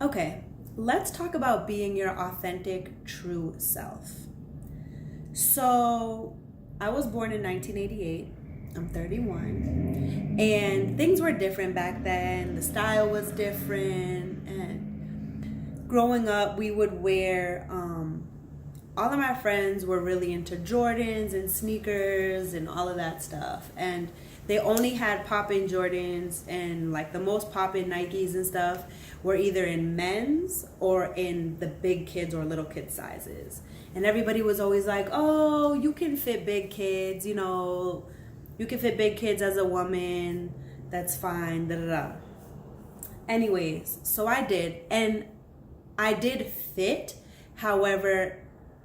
Okay, let's talk about being your authentic, true self. So, I was born in 1988. I'm 31. And things were different back then. The style was different. And growing up, we would wear, all of my friends were really into Jordans and sneakers and all of that stuff. And they only had pop-in Jordans, and like the most pop-in Nikes and stuff were either in men's or in the big kids or little kid sizes. And everybody was always like, oh, you can fit big kids, you can fit big kids as a woman, that's fine, da da da. Anyways, so I did, and I did fit. However,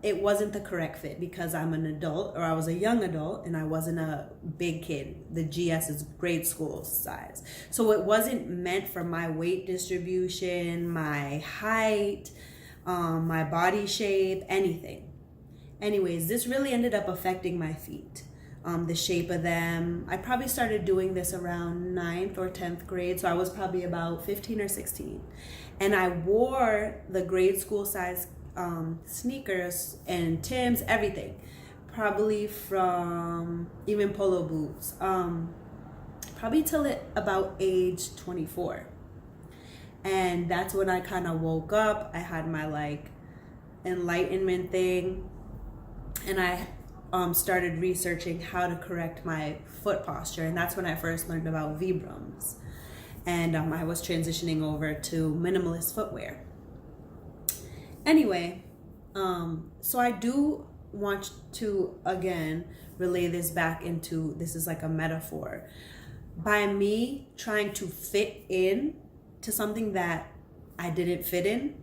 it wasn't the correct fit because I'm an adult, or I was a young adult, and I wasn't a big kid. The GS is grade school size. So it wasn't meant for my weight distribution, my height, my body shape, anything. Anyways, this really ended up affecting my feet, the shape of them. I probably started doing this around 9th or 10th grade, so I was probably about 15 or 16. And I wore the grade school size sneakers and Timbs, everything, probably from even polo boots, probably till about age 24. And that's when I kind of woke up. I had my like enlightenment thing, and I started researching how to correct my foot posture, and that's when I first learned about Vibrams. And I was transitioning over to minimalist footwear. Anyway, so I do want to, again, relay this back into, this is like a metaphor. By me trying to fit in to something that I didn't fit in,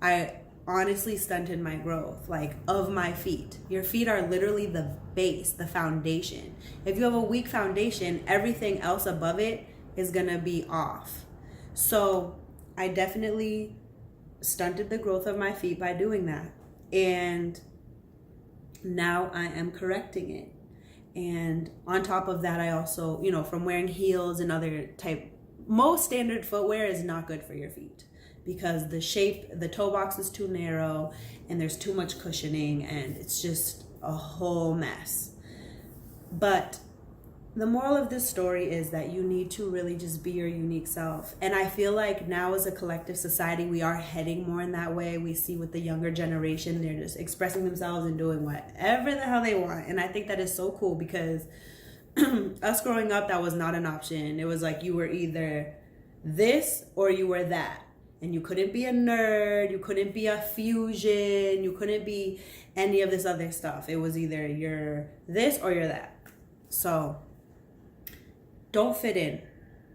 I honestly stunted my growth, like, of my feet. Your feet are literally the base, the foundation. If you have a weak foundation, everything else above it is gonna be off. So I definitely stunted the growth of my feet by doing that, and now I am correcting it. And on top of that, I also, from wearing heels and other most standard footwear is not good for your feet because the toe box is too narrow and there's too much cushioning, and it's just a whole mess. But the moral of this story is that you need to really just be your unique self. And I feel like now as a collective society, we are heading more in that way. We see with the younger generation, they're just expressing themselves and doing whatever the hell they want. And I think that is so cool because us growing up, that was not an option. It was like you were either this or you were that. And you couldn't be a nerd, you couldn't be a fusion, you couldn't be any of this other stuff. It was either you're this or you're that. So don't fit in.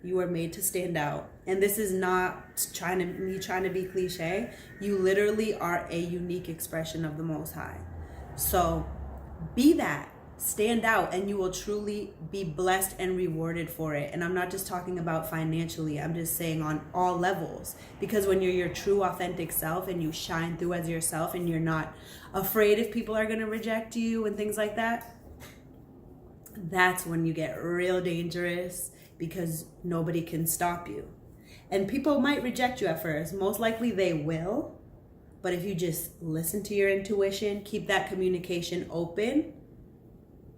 You are made to stand out. And this is not trying to be cliche. You literally are a unique expression of the Most High. So be that. Stand out, and you will truly be blessed and rewarded for it. And I'm not just talking about financially. I'm just saying on all levels. Because when you're your true, authentic self and you shine through as yourself and you're not afraid if people are going to reject you and things like that, that's when you get real dangerous because nobody can stop you. And people might reject you at first. Most likely they will. But if you just listen to your intuition, keep that communication open,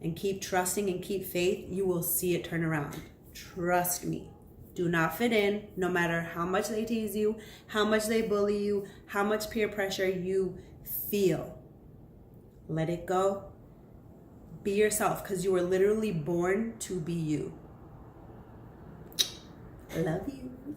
and keep trusting and keep faith, you will see it turn around. Trust me. Do not fit in, no matter how much they tease you, how much they bully you, how much peer pressure you feel. Let it go. Be yourself, because you were literally born to be you. Love you.